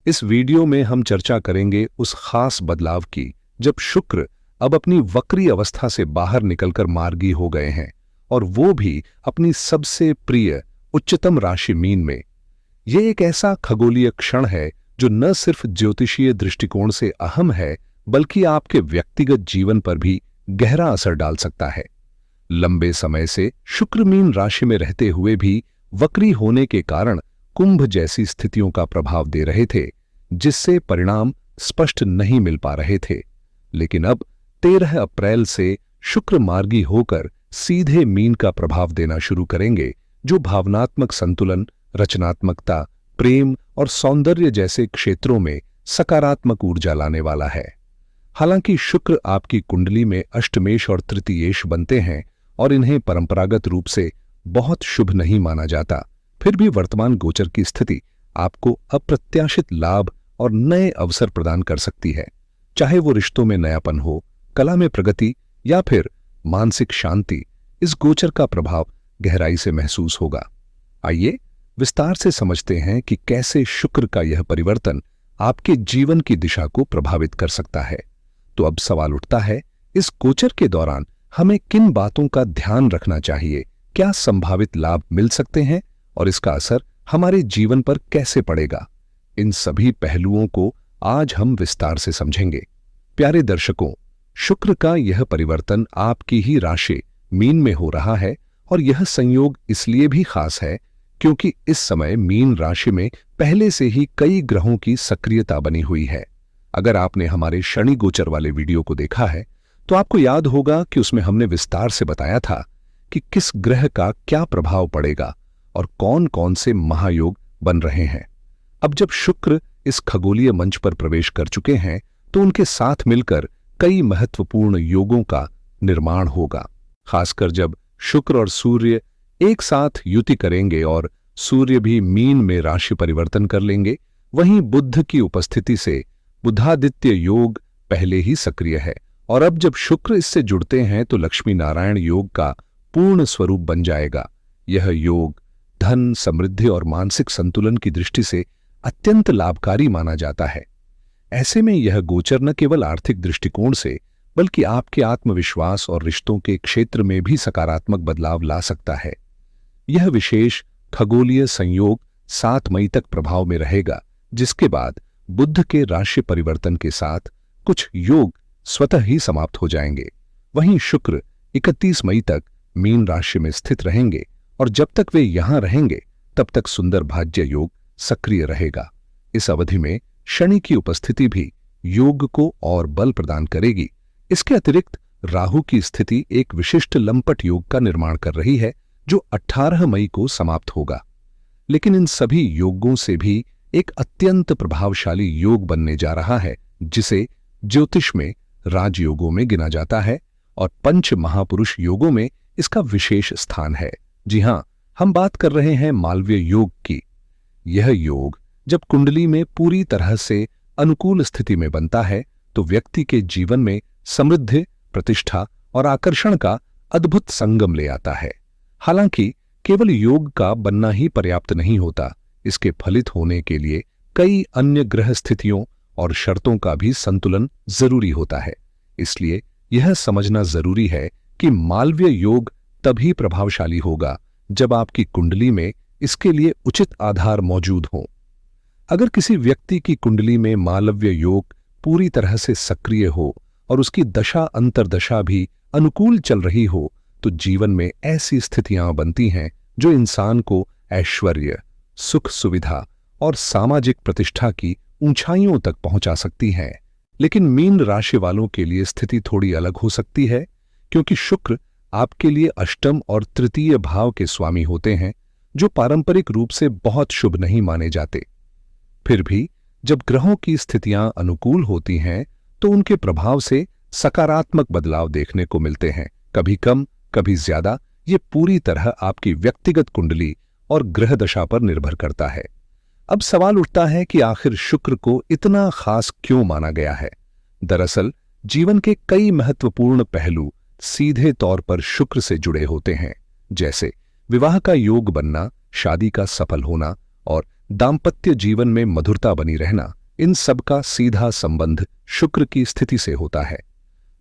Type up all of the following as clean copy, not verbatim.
इस वीडियो में हम चर्चा करेंगे उस खास बदलाव की जब शुक्र अब अपनी वक्री अवस्था से बाहर निकलकर मार्गी हो गए हैं, और वो भी अपनी सबसे प्रिय उच्चतम राशि मीन में। ये एक ऐसा खगोलीय क्षण है जो न सिर्फ ज्योतिषीय दृष्टिकोण से अहम है, बल्कि आपके व्यक्तिगत जीवन पर भी गहरा असर डाल सकता है। लंबे समय से शुक्र मीन राशि में रहते हुए भी वक्री होने के कारण कुंभ जैसी स्थितियों का प्रभाव दे रहे थे, जिससे परिणाम स्पष्ट नहीं मिल पा रहे थे। लेकिन अब 13 अप्रैल से शुक्र मार्गी होकर सीधे मीन का प्रभाव देना शुरू करेंगे, जो भावनात्मक संतुलन, रचनात्मकता, प्रेम और सौंदर्य जैसे क्षेत्रों में सकारात्मक ऊर्जा लाने वाला है। हालांकि शुक्र आपकी कुंडली में अष्टमेश और तृतीयेश बनते हैं और इन्हें परंपरागत रूप से बहुत शुभ नहीं माना जाता, फिर भी वर्तमान गोचर की स्थिति आपको अप्रत्याशित लाभ और नए अवसर प्रदान कर सकती है। चाहे वो रिश्तों में नयापन हो, कला में प्रगति या फिर मानसिक शांति, इस गोचर का प्रभाव गहराई से महसूस होगा। आइए विस्तार से समझते हैं कि कैसे शुक्र का यह परिवर्तन आपके जीवन की दिशा को प्रभावित कर सकता है। तो अब सवाल उठता है, इस गोचर के दौरान हमें किन बातों का ध्यान रखना चाहिए? क्या संभावित लाभ मिल सकते हैं और इसका असर हमारे जीवन पर कैसे पड़ेगा? इन सभी पहलुओं को आज हम विस्तार से समझेंगे। प्यारे दर्शकों, शुक्र का यह परिवर्तन आपकी ही राशि मीन में हो रहा है, और यह संयोग इसलिए भी खास है क्योंकि इस समय मीन राशि में पहले से ही कई ग्रहों की सक्रियता बनी हुई है। अगर आपने हमारे शनि गोचर वाले वीडियो को देखा है तो आपको याद होगा कि उसमें हमने विस्तार से बताया था कि किस ग्रह का क्या प्रभाव पड़ेगा और कौन कौन से महायोग बन रहे हैं। अब जब शुक्र इस खगोलीय मंच पर प्रवेश कर चुके हैं तो उनके साथ मिलकर कई महत्वपूर्ण योगों का निर्माण होगा। खासकर जब शुक्र और सूर्य एक साथ युति करेंगे और सूर्य भी मीन में राशि परिवर्तन कर लेंगे, वहीं बुध की उपस्थिति से बुधादित्य योग पहले ही सक्रिय है, और अब जब शुक्र इससे जुड़ते हैं तो लक्ष्मी नारायण योग का पूर्ण स्वरूप बन जाएगा। यह योग धन, समृद्धि और मानसिक संतुलन की दृष्टि से अत्यंत लाभकारी माना जाता है। ऐसे में यह गोचर न केवल आर्थिक दृष्टिकोण से बल्कि आपके आत्मविश्वास और रिश्तों के क्षेत्र में भी सकारात्मक बदलाव ला सकता है। यह विशेष खगोलीय संयोग 7 मई तक प्रभाव में रहेगा, जिसके बाद बुध के राशि परिवर्तन के साथ कुछ योग स्वतः ही समाप्त हो जाएंगे। वहीं शुक्र 31 मई तक मीन राशि में स्थित रहेंगे, और जब तक वे यहां रहेंगे तब तक सुंदर भाज्य योग सक्रिय रहेगा। इस अवधि में शनि की उपस्थिति भी योग को और बल प्रदान करेगी। इसके अतिरिक्त राहु की स्थिति एक विशिष्ट लंपट योग का निर्माण कर रही है, जो 18 मई को समाप्त होगा। लेकिन इन सभी योगों से भी एक अत्यंत प्रभावशाली योग बनने जा रहा है, जिसे ज्योतिष में राजयोगों में गिना जाता है, और पंच महापुरुष योगों में इसका विशेष स्थान है। जी हां, हम बात कर रहे हैं मालवीय योग की। यह योग जब कुंडली में पूरी तरह से अनुकूल स्थिति में बनता है तो व्यक्ति के जीवन में समृद्धि, प्रतिष्ठा और आकर्षण का अद्भुत संगम ले आता है। हालांकि केवल योग का बनना ही पर्याप्त नहीं होता, इसके फलित होने के लिए कई अन्य ग्रह स्थितियों और शर्तों का भी संतुलन जरूरी होता है। इसलिए यह समझना जरूरी है कि मालवीय योग तभी प्रभावशाली होगा जब आपकी कुंडली में इसके लिए उचित आधार मौजूद हो। अगर किसी व्यक्ति की कुंडली में मालव्य योग पूरी तरह से सक्रिय हो और उसकी दशा अंतर्दशा भी अनुकूल चल रही हो, तो जीवन में ऐसी स्थितियां बनती हैं जो इंसान को ऐश्वर्य, सुख सुविधा और सामाजिक प्रतिष्ठा की ऊंचाइयों तक पहुंचा सकती हैं। लेकिन मीन राशि वालों के लिए स्थिति थोड़ी अलग हो सकती है, क्योंकि शुक्र आपके लिए अष्टम और तृतीय भाव के स्वामी होते हैं, जो पारंपरिक रूप से बहुत शुभ नहीं माने जाते। फिर भी जब ग्रहों की स्थितियां अनुकूल होती हैं तो उनके प्रभाव से सकारात्मक बदलाव देखने को मिलते हैं, कभी कम कभी ज्यादा। ये पूरी तरह आपकी व्यक्तिगत कुंडली और ग्रह दशा पर निर्भर करता है। अब सवाल उठता है कि आखिर शुक्र को इतना खास क्यों माना गया है? दरअसल जीवन के कई महत्वपूर्ण पहलू सीधे तौर पर शुक्र से जुड़े होते हैं, जैसे विवाह का योग बनना, शादी का सफल होना और दाम्पत्य जीवन में मधुरता बनी रहना। इन सब का सीधा संबंध शुक्र की स्थिति से होता है।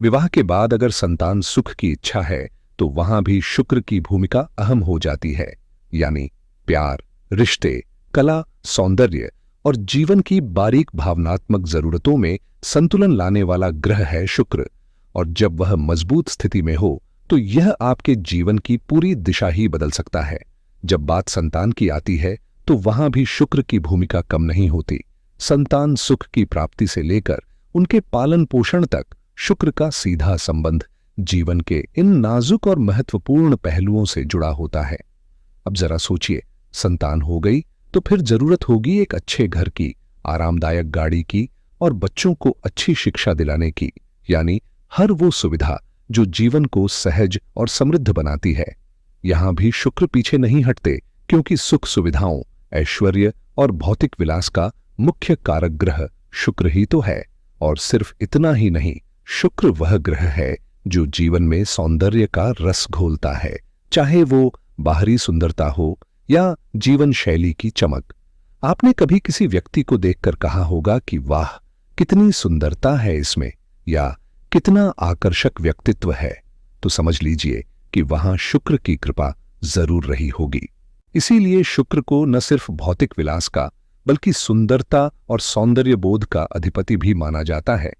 विवाह के बाद अगर संतान सुख की इच्छा है तो वहां भी शुक्र की भूमिका अहम हो जाती है। यानी प्यार, रिश्ते, कला, सौंदर्य और जीवन की बारीक भावनात्मक जरूरतों में संतुलन लाने वाला ग्रह है शुक्र। और जब वह मजबूत स्थिति में हो तो यह आपके जीवन की पूरी दिशा ही बदल सकता है। जब बात संतान की आती है तो वहां भी शुक्र की भूमिका कम नहीं होती। संतान सुख की प्राप्ति से लेकर उनके पालन पोषण तक शुक्र का सीधा संबंध जीवन के इन नाजुक और महत्वपूर्ण पहलुओं से जुड़ा होता है। अब जरा सोचिए, संतान हो गई तो फिर जरूरत होगी एक अच्छे घर की, आरामदायक गाड़ी की और बच्चों को अच्छी शिक्षा दिलाने की, यानी हर वो सुविधा जो जीवन को सहज और समृद्ध बनाती है। यहां भी शुक्र पीछे नहीं हटते, क्योंकि सुख सुविधाओं, ऐश्वर्य और भौतिक विलास का मुख्य कारक ग्रह शुक्र ही तो है। और सिर्फ इतना ही नहीं, शुक्र वह ग्रह है जो जीवन में सौंदर्य का रस घोलता है, चाहे वो बाहरी सुंदरता हो या जीवन शैली की चमक। आपने कभी किसी व्यक्ति को देखकर कहा होगा कि वाह, कितनी सुंदरता है इसमें, या कितना आकर्षक व्यक्तित्व है। तो समझ लीजिए कि वहां शुक्र की कृपा जरूर रही होगी। इसीलिए शुक्र को न सिर्फ भौतिक विलास का बल्कि सुंदरता और सौंदर्य बोध का अधिपति भी माना जाता है।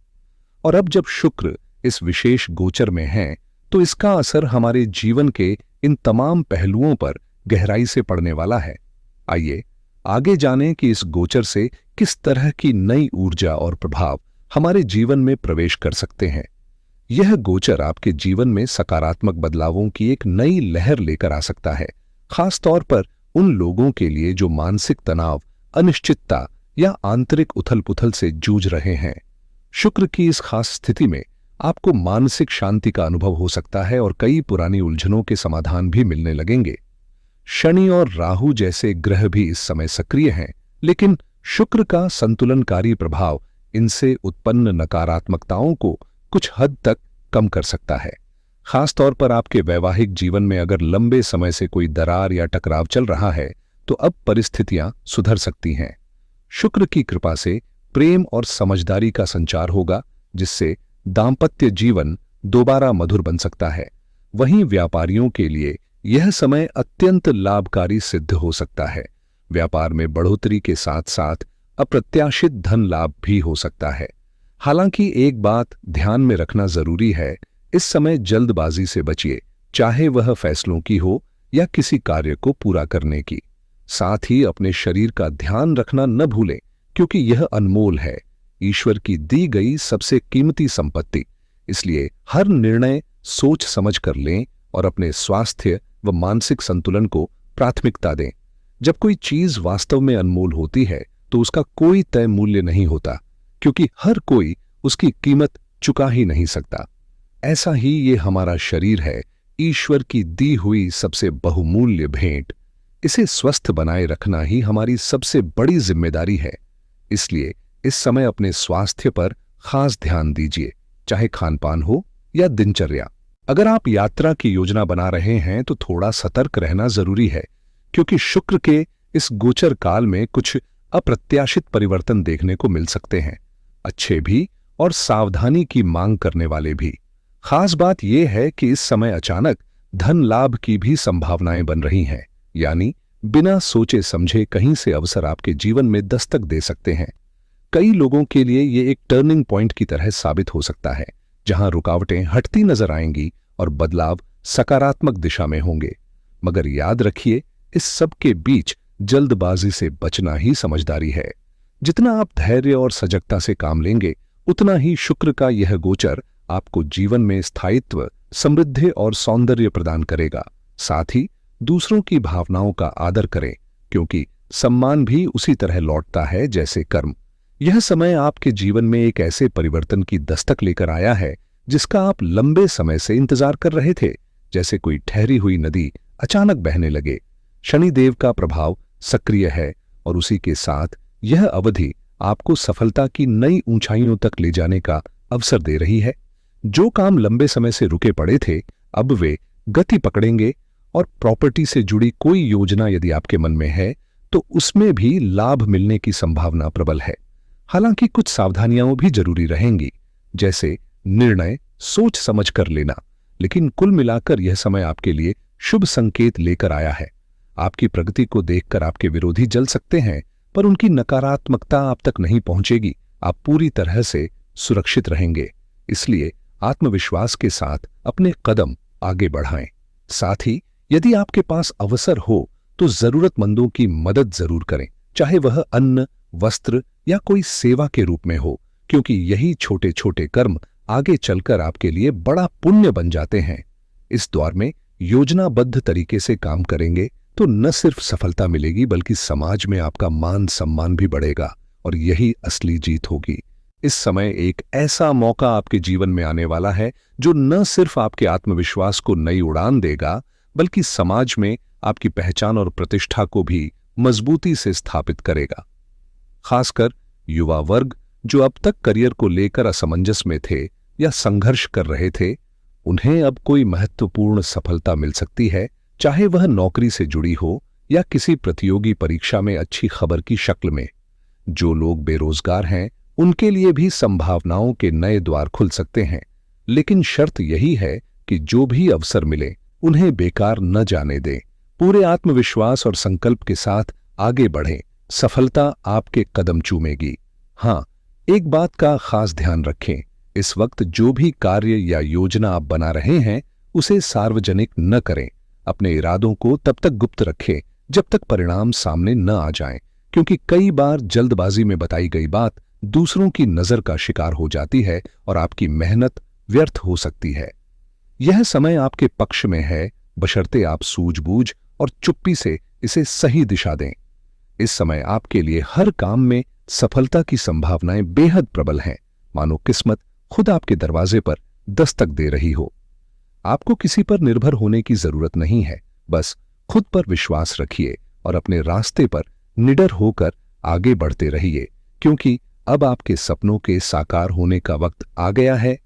और अब जब शुक्र इस विशेष गोचर में है तो इसका असर हमारे जीवन के इन तमाम पहलुओं पर गहराई से पड़ने वाला है। आइए आगे जानें कि इस गोचर से किस तरह की नई ऊर्जा और प्रभाव हमारे जीवन में प्रवेश कर सकते हैं। यह गोचर आपके जीवन में सकारात्मक बदलावों की एक नई लहर लेकर आ सकता है, खास तौर पर उन लोगों के लिए जो मानसिक तनाव, अनिश्चितता या आंतरिक उथल-पुथल से जूझ रहे हैं। शुक्र की इस खास स्थिति में आपको मानसिक शांति का अनुभव हो सकता है और कई पुरानी उलझनों के समाधान भी मिलने लगेंगे। शनि और राहु जैसे ग्रह भी इस समय सक्रिय हैं, लेकिन शुक्र का संतुलनकारी प्रभाव इनसे उत्पन्न नकारात्मकताओं को कुछ हद तक कम कर सकता है। खास तौर पर आपके वैवाहिक जीवन में अगर लंबे समय से कोई दरार या टकराव चल रहा है तो अब परिस्थितियां सुधर सकती हैं। शुक्र की कृपा से प्रेम और समझदारी का संचार होगा, जिससे दाम्पत्य जीवन दोबारा मधुर बन सकता है। वहीं व्यापारियों के लिए यह समय अत्यंत लाभकारी सिद्ध हो सकता है। व्यापार में बढ़ोतरी के साथ साथ अप्रत्याशित धन लाभ भी हो सकता है। हालांकि एक बात ध्यान में रखना जरूरी है, इस समय जल्दबाजी से बचिए, चाहे वह फैसलों की हो या किसी कार्य को पूरा करने की। साथ ही अपने शरीर का ध्यान रखना न भूलें, क्योंकि यह अनमोल है, ईश्वर की दी गई सबसे कीमती संपत्ति। इसलिए हर निर्णय सोच समझ कर लें और अपने स्वास्थ्य व मानसिक संतुलन को प्राथमिकता दें। जब कोई चीज वास्तव में अनमोल होती है तो उसका कोई तय मूल्य नहीं होता, क्योंकि हर कोई उसकी कीमत चुका ही नहीं सकता। ऐसा ही ये हमारा शरीर है, ईश्वर की दी हुई सबसे बहुमूल्य भेंट। इसे स्वस्थ बनाए रखना ही हमारी सबसे बड़ी जिम्मेदारी है। इसलिए इस समय अपने स्वास्थ्य पर खास ध्यान दीजिए, चाहे खानपान हो या दिनचर्या। अगर आप यात्रा की योजना बना रहे हैं तो थोड़ा सतर्क रहना जरूरी है, क्योंकि शुक्र के इस गोचर काल में कुछ अप्रत्याशित परिवर्तन देखने को मिल सकते हैं, अच्छे भी और सावधानी की मांग करने वाले भी। खास बात यह है कि इस समय अचानक धन लाभ की भी संभावनाएं बन रही हैं, यानी बिना सोचे समझे कहीं से अवसर आपके जीवन में दस्तक दे सकते हैं। कई लोगों के लिए ये एक टर्निंग पॉइंट की तरह साबित हो सकता है, जहां रुकावटें हटती नजर आएंगी और बदलाव सकारात्मक दिशा में होंगे। मगर याद रखिए, इस सब के बीच जल्दबाजी से बचना ही समझदारी है। जितना आप धैर्य और सजगता से काम लेंगे, उतना ही शुक्र का यह गोचर आपको जीवन में स्थायित्व, समृद्धि और सौंदर्य प्रदान करेगा। साथ ही दूसरों की भावनाओं का आदर करें, क्योंकि सम्मान भी उसी तरह लौटता है जैसे कर्म। यह समय आपके जीवन में एक ऐसे परिवर्तन की दस्तक लेकर आया है जिसका आप लंबे समय से इंतजार कर रहे थे, जैसे कोई ठहरी हुई नदी अचानक बहने लगे। शनिदेव का प्रभाव सक्रिय है और उसी के साथ यह अवधि आपको सफलता की नई ऊंचाइयों तक ले जाने का अवसर दे रही है। जो काम लंबे समय से रुके पड़े थे, अब वे गति पकड़ेंगे और प्रॉपर्टी से जुड़ी कोई योजना यदि आपके मन में है तो उसमें भी लाभ मिलने की संभावना प्रबल है। हालांकि कुछ सावधानियां भी जरूरी रहेंगी, जैसे निर्णय सोच समझ कर लेना। लेकिन कुल मिलाकर यह समय आपके लिए शुभ संकेत लेकर आया है। आपकी प्रगति को देखकर आपके विरोधी जल सकते हैं, पर उनकी नकारात्मकता आप तक नहीं पहुंचेगी। आप पूरी तरह से सुरक्षित रहेंगे। इसलिए आत्मविश्वास के साथ अपने कदम आगे बढ़ाएं। साथ ही यदि आपके पास अवसर हो तो जरूरतमंदों की मदद जरूर करें, चाहे वह अन्न, वस्त्र या कोई सेवा के रूप में हो, क्योंकि यही छोटे छोटे कर्म आगे चलकर आपके लिए बड़ा पुण्य बन जाते हैं। इस दौर में योजनाबद्ध तरीके से काम करेंगे तो न सिर्फ सफलता मिलेगी, बल्कि समाज में आपका मान सम्मान भी बढ़ेगा, और यही असली जीत होगी। इस समय एक ऐसा मौका आपके जीवन में आने वाला है जो न सिर्फ आपके आत्मविश्वास को नई उड़ान देगा, बल्कि समाज में आपकी पहचान और प्रतिष्ठा को भी मजबूती से स्थापित करेगा। खासकर युवा वर्ग जो अब तक करियर को लेकर असमंजस में थे या संघर्ष कर रहे थे, उन्हें अब कोई महत्वपूर्ण सफलता मिल सकती है, चाहे वह नौकरी से जुड़ी हो या किसी प्रतियोगी परीक्षा में अच्छी खबर की शक्ल में। जो लोग बेरोजगार हैं उनके लिए भी संभावनाओं के नए द्वार खुल सकते हैं, लेकिन शर्त यही है कि जो भी अवसर मिले उन्हें बेकार न जाने दें। पूरे आत्मविश्वास और संकल्प के साथ आगे बढ़ें, सफलता आपके कदम चूमेगी। हाँ, एक बात का खास ध्यान रखें, इस वक्त जो भी कार्य या योजना आप बना रहे हैं उसे सार्वजनिक न करें। अपने इरादों को तब तक गुप्त रखें जब तक परिणाम सामने न आ जाएं, क्योंकि कई बार जल्दबाजी में बताई गई बात दूसरों की नजर का शिकार हो जाती है और आपकी मेहनत व्यर्थ हो सकती है। यह समय आपके पक्ष में है, बशर्ते आप सूझबूझ और चुप्पी से इसे सही दिशा दें। इस समय आपके लिए हर काम में सफलता की संभावनाएं बेहद प्रबल हैं, मानो किस्मत खुद आपके दरवाजे पर दस्तक दे रही हो। आपको किसी पर निर्भर होने की जरूरत नहीं है, बस खुद पर विश्वास रखिए और अपने रास्ते पर निडर होकर आगे बढ़ते रहिए, क्योंकि अब आपके सपनों के साकार होने का वक्त आ गया है।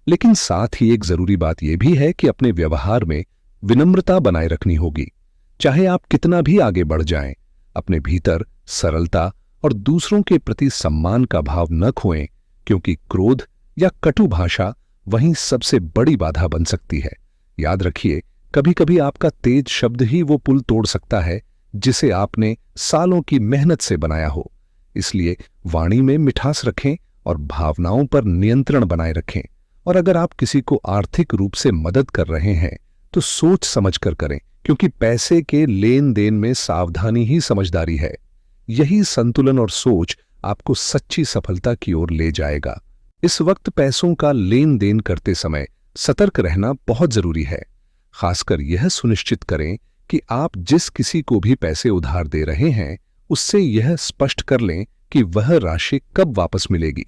लेकिन साथ ही एक जरूरी बात यह भी है कि अपने व्यवहार में विनम्रता बनाए रखनी होगी। चाहे आप कितना भी आगे बढ़ जाएं, अपने भीतर सरलता और दूसरों के प्रति सम्मान का भाव न खोएं, क्योंकि क्रोध या कटु भाषा वहीं सबसे बड़ी बाधा बन सकती है। याद रखिए, कभी कभी आपका तेज शब्द ही वो पुल तोड़ सकता है जिसे आपने सालों की मेहनत से बनाया हो। इसलिए वाणी में मिठास रखें और भावनाओं पर नियंत्रण बनाए रखें। और अगर आप किसी को आर्थिक रूप से मदद कर रहे हैं तो सोच समझकर करें, क्योंकि पैसे के लेन देन में सावधानी ही समझदारी है। यही संतुलन और सोच आपको सच्ची सफलता की ओर ले जाएगा। इस वक्त पैसों का लेन देन करते समय सतर्क रहना बहुत जरूरी है। खासकर यह सुनिश्चित करें कि आप जिस किसी को भी पैसे उधार दे रहे हैं उससे यह स्पष्ट कर लें कि वह राशि कब वापस मिलेगी।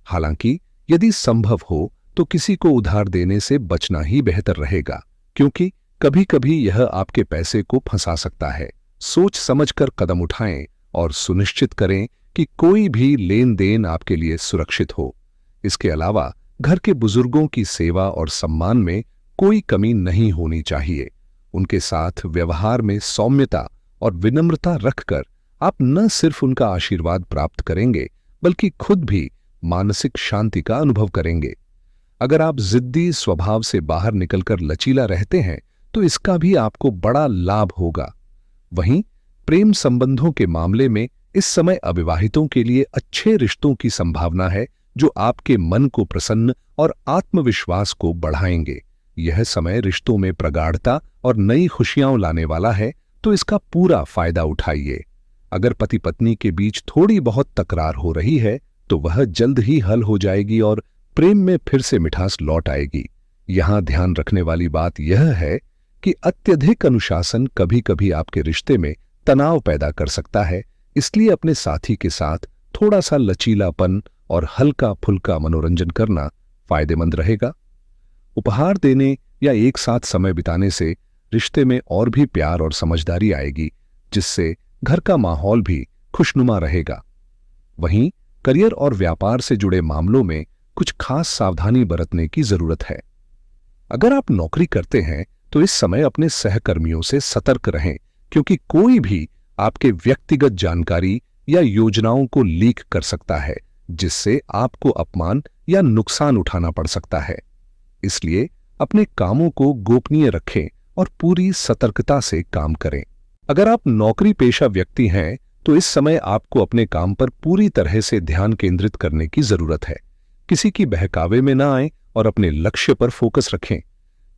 हालांकि यदि संभव हो तो किसी को उधार देने से बचना ही बेहतर रहेगा, क्योंकि कभी कभी यह आपके पैसे को फंसा सकता है। सोच समझकर कदम उठाएं और सुनिश्चित करें कि कोई भी लेन देन आपके लिए सुरक्षित हो। इसके अलावा घर के बुजुर्गों की सेवा और सम्मान में कोई कमी नहीं होनी चाहिए। उनके साथ व्यवहार में सौम्यता और विनम्रता रखकर आप न सिर्फ उनका आशीर्वाद प्राप्त करेंगे, बल्कि खुद भी मानसिक शांति का अनुभव करेंगे। अगर आप जिद्दी स्वभाव से बाहर निकलकर लचीला रहते हैं तो इसका भी आपको बड़ा लाभ होगा। वहीं प्रेम संबंधों के मामले में इस समय अविवाहितों के लिए अच्छे रिश्तों की संभावना है, जो आपके मन को प्रसन्न और आत्मविश्वास को बढ़ाएंगे। यह समय रिश्तों में प्रगाढ़ता और नई खुशियां लाने वाला है, तो इसका पूरा फायदा उठाइए। अगर पति पत्नी के बीच थोड़ी बहुत तकरार हो रही है तो वह जल्द ही हल हो जाएगी और प्रेम में फिर से मिठास लौट आएगी। यहां ध्यान रखने वाली बात यह है कि अत्यधिक अनुशासन कभी कभी आपके रिश्ते में तनाव पैदा कर सकता है, इसलिए अपने साथी के साथ थोड़ा सा लचीलापन और हल्का फुल्का मनोरंजन करना फायदेमंद रहेगा। उपहार देने या एक साथ समय बिताने से रिश्ते में और भी प्यार और समझदारी आएगी, जिससे घर का माहौल भी खुशनुमा रहेगा। वहीं करियर और व्यापार से जुड़े मामलों में कुछ खास सावधानी बरतने की जरूरत है। अगर आप नौकरी करते हैं तो इस समय अपने सहकर्मियों से सतर्क रहें, क्योंकि कोई भी आपके व्यक्तिगत जानकारी या योजनाओं को लीक कर सकता है, जिससे आपको अपमान या नुकसान उठाना पड़ सकता है। इसलिए अपने कामों को गोपनीय रखें और पूरी सतर्कता से काम करें। अगर आप नौकरी पेशा व्यक्ति हैं तो इस समय आपको अपने काम पर पूरी तरह से ध्यान केंद्रित करने की जरूरत है। किसी की बहकावे में ना आए और अपने लक्ष्य पर फोकस रखें।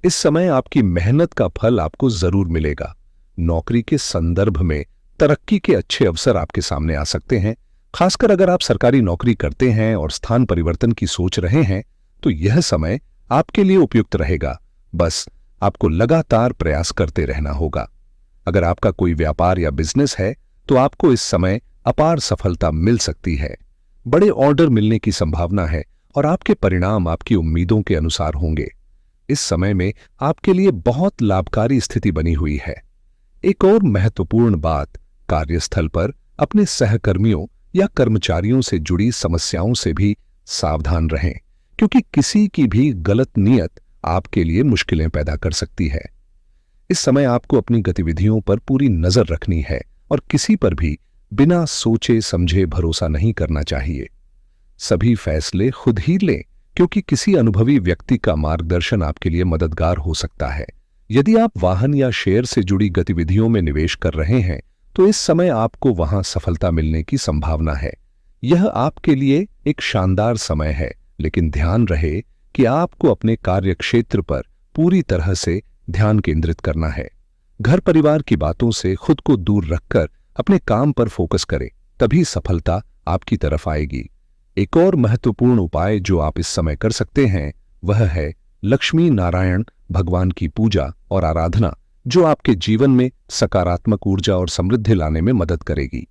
इस समय आपकी मेहनत का फल आपको जरूर मिलेगा। नौकरी के संदर्भ में तरक्की के अच्छे अवसर आपके सामने आ सकते हैं। खासकर अगर आप सरकारी नौकरी करते हैं और स्थान परिवर्तन की सोच रहे हैं तो यह समय आपके लिए उपयुक्त रहेगा। बस आपको लगातार प्रयास करते रहना होगा। अगर आपका कोई व्यापार या बिजनेस है तो आपको इस समय अपार सफलता मिल सकती है। बड़े ऑर्डर मिलने की संभावना है और आपके परिणाम आपकी उम्मीदों के अनुसार होंगे। इस समय में आपके लिए बहुत लाभकारी स्थिति बनी हुई है। एक और महत्वपूर्ण बात, कार्यस्थल पर अपने सहकर्मियों या कर्मचारियों से जुड़ी समस्याओं से भी सावधान रहें, क्योंकि किसी की भी गलत नीयत आपके लिए मुश्किलें पैदा कर सकती है। इस समय आपको अपनी गतिविधियों पर पूरी नजर रखनी है और किसी पर भी बिना सोचे समझे भरोसा नहीं करना चाहिए। सभी फैसले खुद ही लें, क्योंकि किसी अनुभवी व्यक्ति का मार्गदर्शन आपके लिए मददगार हो सकता है। यदि आप वाहन या शेयर से जुड़ी गतिविधियों में निवेश कर रहे हैं तो इस समय आपको वहां सफलता मिलने की संभावना है। यह आपके लिए एक शानदार समय है, लेकिन ध्यान रहे कि आपको अपने कार्यक्षेत्र पर पूरी तरह से ध्यान केंद्रित करना है। घर परिवार की बातों से खुद को दूर रखकर अपने काम पर फोकस करें, तभी सफलता आपकी तरफ आएगी। एक और महत्वपूर्ण उपाय जो आप इस समय कर सकते हैं वह है लक्ष्मी नारायण भगवान की पूजा और आराधना, जो आपके जीवन में सकारात्मक ऊर्जा और समृद्धि लाने में मदद करेगी।